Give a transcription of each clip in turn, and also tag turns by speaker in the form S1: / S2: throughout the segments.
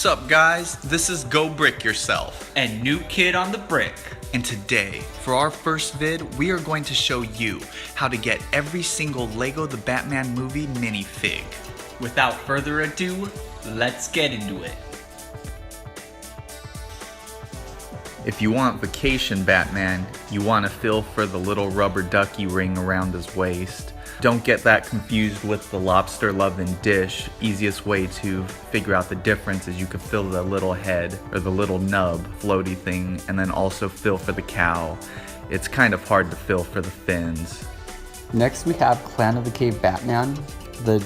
S1: What's up, guys? This is Go Brick Yourself
S2: and New Kid on the Brick.
S1: and today for our first vid we are going to show you how to get every single Lego the Batman movie minifig.
S2: Without further ado, let's get into it.
S1: If you want vacation Batman, you want to feel for the little rubber ducky ring around his waist. Don't get that confused with the lobster loving dish. Easiest way to figure out the difference is you can feel the little head or the little nub floaty thing, and then also feel for the cow. It's kind of hard to feel for the fins.
S3: Next we have Clan of the Cave Batman. The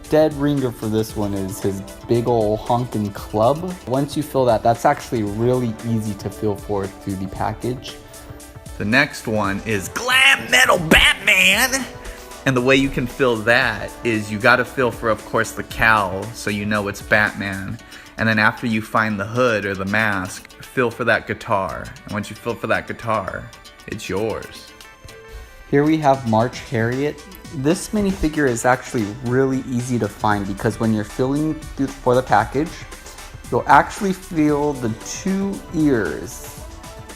S3: dead ringer for this one is his big ol' honkin' club. Once you feel that, that's actually really easy to feel for through the package.
S1: The next one is Glam Metal Batman! And the way you can feel that is you gotta feel for, of course, the cowl so you know it's Batman. And then after you find the hood or the mask, feel for that guitar. And once you feel for that guitar, it's yours.
S3: Here we have March Harriet. This minifigure is actually really easy to find because when you're feeling for the package, you'll actually feel the two ears.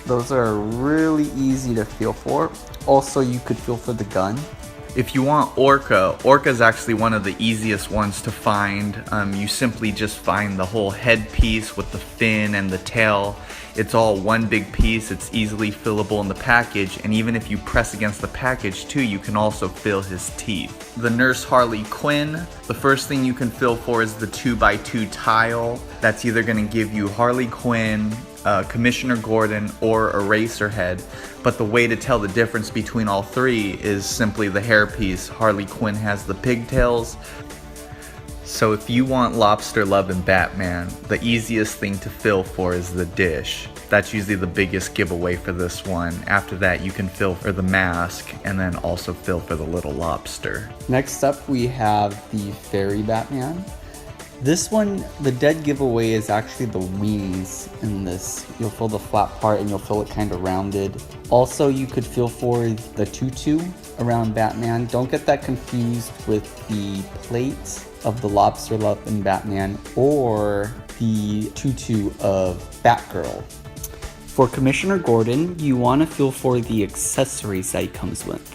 S3: Those are really easy to feel for. Also, you could feel for the gun.
S1: If you want Orca is actually one of the easiest ones to find. You simply just find the whole headpiece with the fin and the tail. It's all one big piece, it's easily fillable in the package, and even if you press against the package too, you can also feel his teeth. The Nurse Harley Quinn, the first thing you can feel for is the 2x2 tile. That's either going to give you Harley Quinn, Commissioner Gordon, or Eraserhead, but the way to tell the difference between all three is simply the hairpiece. Harley Quinn has the pigtails. So if you want lobster loving Batman, the easiest thing to feel for is the dish. That's usually the biggest giveaway for this one. After that, you can feel for the mask and then also feel for the little lobster.
S3: Next up we have the Fairy Batman. This one, the dead giveaway is actually the wings in this. You'll feel the flat part and you'll feel it kind of rounded. Also, you could feel for the tutu around Batman. Don't get that confused with the plate of the lobster loving Batman or the tutu of Batgirl. For Commissioner Gordon, you want to feel for the accessories that he comes with.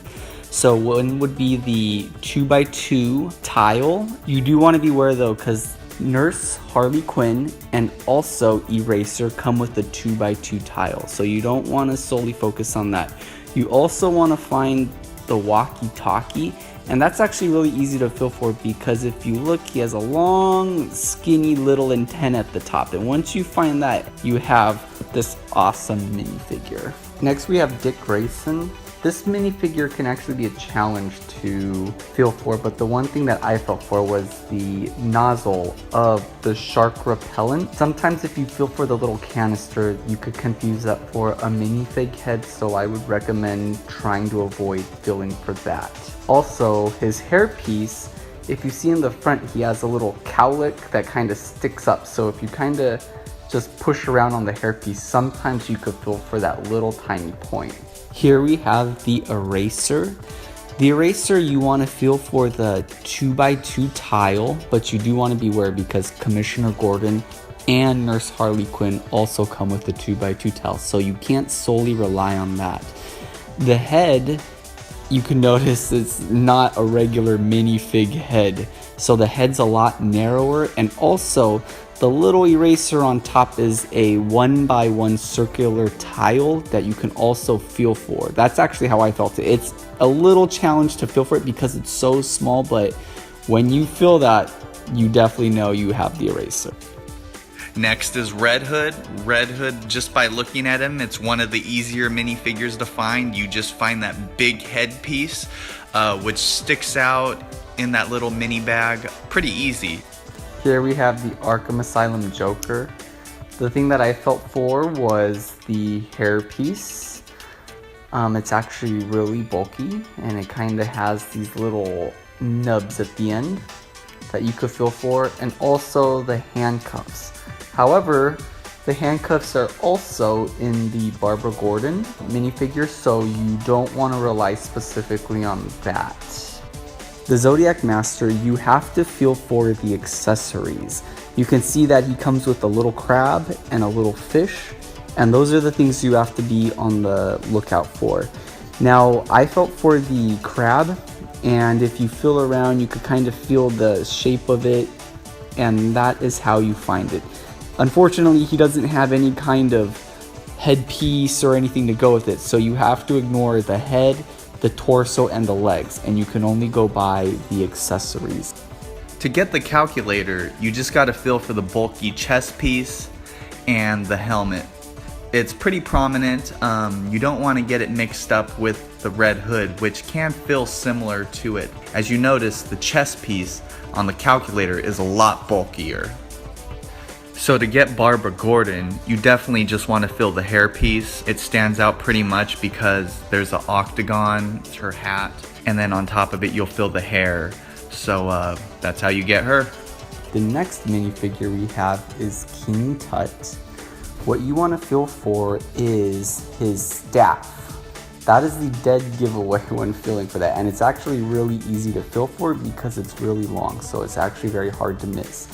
S3: So one would be the 2x2 tile. You do want to be aware though, because Nurse Harley Quinn and also Eraser come with the 2x2 tile. So you don't want to solely focus on that. You also want to find the walkie-talkie, and that's actually really easy to feel for because if you look, he has a long, skinny little antenna at the top. And once you find that, you have this awesome minifigure. Next we have Dick Grayson. This minifigure can actually be a challenge to feel for, but the one thing that I felt for was the nozzle of the shark repellent. Sometimes if you feel for the little canister, you could confuse that for a minifig head, so I would recommend trying to avoid feeling for that. Also, his hairpiece, if you see in the front, he has a little cowlick that kind of sticks up, so if you kind of just push around on the hairpiece, sometimes you could feel for that little tiny point. Here we have the Eraser. The Eraser, you want to feel for the 2x2 tile, but you do want to be aware because Commissioner Gordon and Nurse Harley Quinn also come with the 2x2 tile, so you can't solely rely on that. The head, you can notice it's not a regular minifig head, so the head's a lot narrower, and also the little eraser on top is a 1x1 circular tile that you can also feel for. That's actually how I felt it. It's a little challenge to feel for it because it's so small, but when you feel that, you definitely know you have the eraser.
S1: Next is Red Hood. Red Hood, just by looking at him, it's one of the easier minifigures to find. You just find that big headpiece, which sticks out in that little mini bag. Pretty easy.
S3: Here we have the Arkham Asylum Joker. The thing that I felt for was the hairpiece. It's actually really bulky and it kind of has these little nubs at the end that you could feel for, and also the handcuffs. However, the handcuffs are also in the Barbara Gordon minifigure, so you don't want to rely specifically on that. The Zodiac Master, you have to feel for the accessories. You can see that he comes with a little crab and a little fish, and those are the things you have to be on the lookout for. Now, I felt for the crab, and if you feel around, you could kind of feel the shape of it, and that is how you find it. Unfortunately, he doesn't have any kind of headpiece or anything to go with it, so you have to ignore the head, the torso, and the legs, and you can only go by the accessories.
S1: To get the calculator, you just gotta feel for the bulky chest piece and the helmet. It's pretty prominent. You don't want to get it mixed up with the red hood, which can feel similar to it. As you notice, the chest piece on the calculator is a lot bulkier. So to get Barbara Gordon, you definitely just want to fill the hair piece. It stands out pretty much because there's an octagon, it's her hat, and then on top of it you'll fill the hair. So that's how you get her.
S3: The next minifigure we have is King Tut. What you want to feel for is his staff. That is the dead giveaway when feeling for that, and it's actually really easy to feel for because it's really long, so it's actually very hard to miss.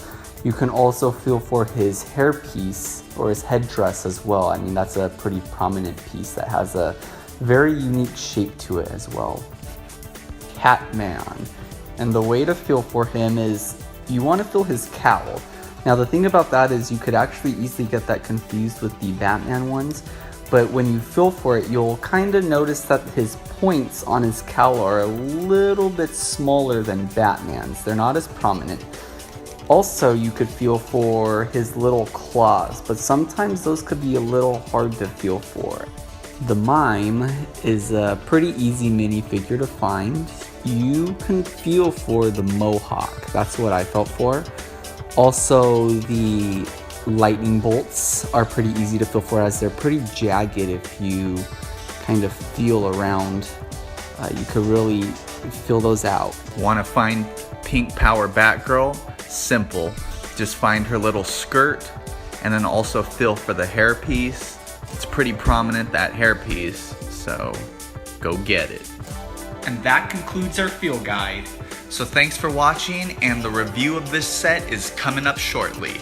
S3: You can also feel for his hairpiece or his headdress as well. I mean, that's a pretty prominent piece that has a very unique shape to it as well. Catman. And the way to feel for him is you want to feel his cowl. Now the thing about that is you could actually easily get that confused with the Batman ones, but when you feel for it, you'll kind of notice that his points on his cowl are a little bit smaller than Batman's. They're not as prominent. Also, you could feel for his little claws, but sometimes those could be a little hard to feel for. The Mime is a pretty easy minifigure to find. You can feel for the mohawk. That's what I felt for. Also, the lightning bolts are pretty easy to feel for as they're pretty jagged if you kind of feel around. You could really feel those out.
S1: Want to find Pink Power Batgirl? Simple. Just find her little skirt and then also feel for the hairpiece. It's pretty prominent, that hairpiece, so go get it.
S2: And that concludes our field guide.
S1: So thanks for watching, and the review of this set is coming up shortly.